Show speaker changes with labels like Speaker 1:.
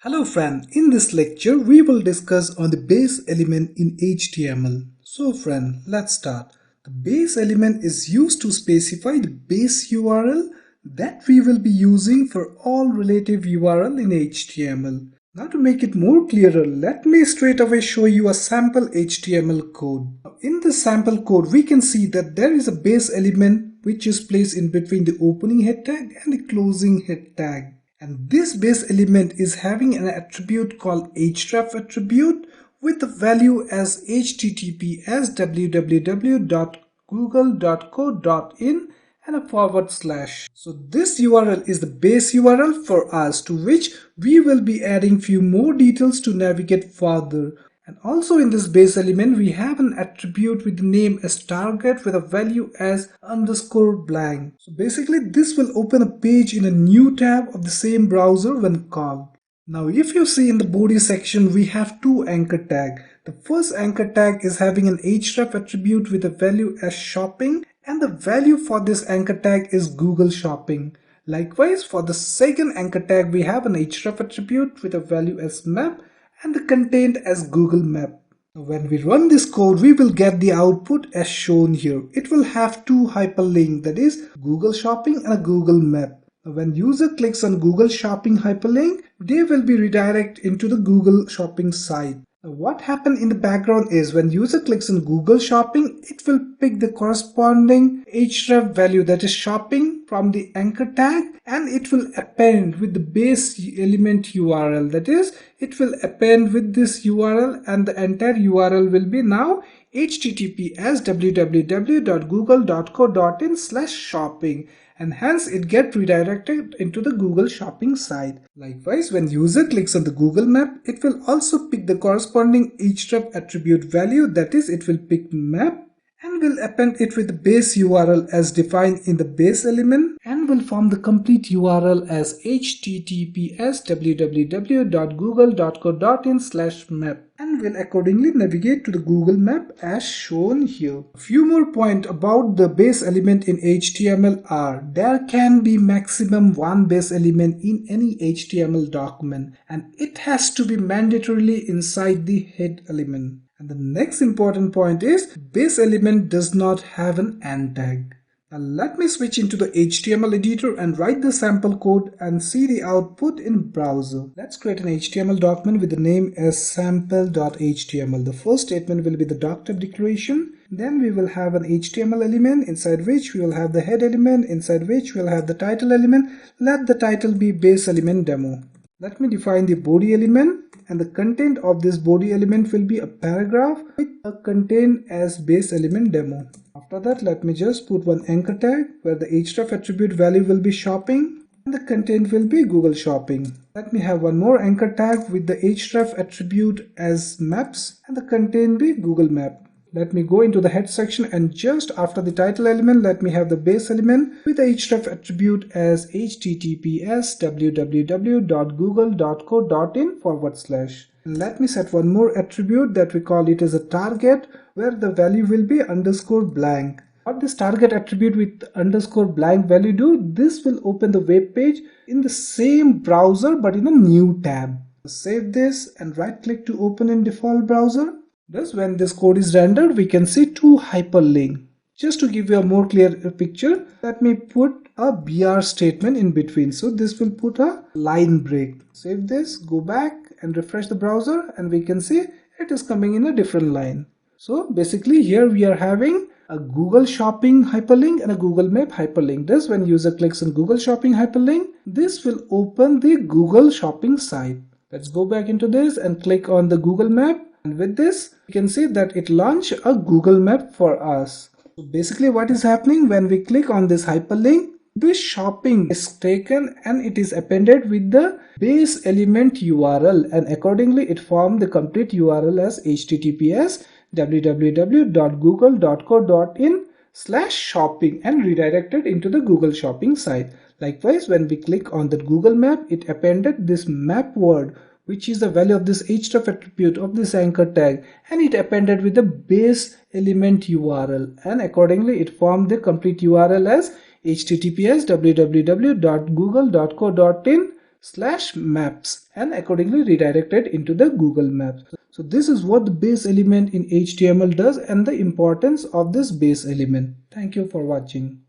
Speaker 1: Hello friend, in this lecture we will discuss on the base element in HTML. So friend, let's start. The base element is used to specify the base URL that we will be using for all relative URL in HTML. Now to make it more clearer, let me straight away show you a sample HTML code. In this sample code we can see that there is a base element which is placed in between the opening head tag and the closing head tag. And this base element is having an attribute called href attribute with the value as https www.google.co.in and a /. So this URL is the base URL for us, to which we will be adding few more details to navigate further. And also in this base element we have an attribute with the name as target with a value as _blank. So basically this will open a page in a new tab of the same browser when called. Now if you see in the body section we have two anchor tags. The first anchor tag is having an href attribute with a value as shopping, and the value for this anchor tag is Google Shopping. Likewise, for the second anchor tag we have an href attribute with a value as map and the content as Google Map. Now when we run this code, we will get the output as shown here. It will have two hyperlinks, that is Google Shopping and a Google Map. Now when user clicks on Google Shopping hyperlink, they will be redirected into the Google Shopping site. Now what happened in the background is when user clicks on Google Shopping, it will pick the corresponding href value, that is shopping, from the anchor tag, and it will append with the base element URL, that is it will append with this URL, and the entire URL will be now https www.google.co.in/shopping, and hence it gets redirected into the Google Shopping site. Likewise, when user clicks on the Google Map, it will also pick the corresponding href attribute value, that is it will pick map, and will append it with the base URL as defined in the base element, and will form the complete URL as https www.google.co.in/map, and will accordingly navigate to the Google Map as shown here. A few more points about the base element in HTML are: there can be maximum one base element in any HTML document, and it has to be mandatorily inside the head element. And the next important point is base element does not have an end tag. Now let me switch into the HTML editor and write the sample code and see the output in browser. Let's create an HTML document with the name as sample.html. The first statement will be the doc-type declaration. Then we will have an HTML element inside which we will have the head element, inside which we will have the title element. Let the title be base element demo. Let me define the body element, and the content of this body element will be a paragraph with a content as base element demo. After that, let me just put one anchor tag where the href attribute value will be shopping and the content will be Google Shopping. Let me have one more anchor tag with the href attribute as maps and the content be Google Map. Let me go into the head section, and just after the title element, let me have the base element with the href attribute as https www.google.co.in/. Let me set one more attribute that we call it as a target, where the value will be _blank. What this target attribute with _blank value do? This will open the web page in the same browser but in a new tab. Save this and right click to open in default browser. Thus, when this code is rendered, we can see two hyperlinks. Just to give you a more clear picture, let me put a BR statement in between. So this will put a line break. Save this, go back and refresh the browser, and we can see it is coming in a different line. So basically here we are having a Google Shopping hyperlink and a Google Map hyperlink. Thus, when user clicks on Google Shopping hyperlink, this will open the Google Shopping site. Let's go back into this and click on the Google Map. And with this, you can see that it launched a Google Map for us. So basically what is happening when we click on this hyperlink, this shopping is taken and it is appended with the base element URL, and accordingly it formed the complete URL as https www.google.co.in/shopping and redirected into the Google Shopping site. Likewise, when we click on the Google Map, it appended this map word, which is the value of this href attribute of this anchor tag, and it appended with the base element URL, and accordingly it formed the complete URL as https www.google.co.in /maps and accordingly redirected into the Google Maps. So this is what the base element in HTML does and the importance of this base element. Thank you for watching.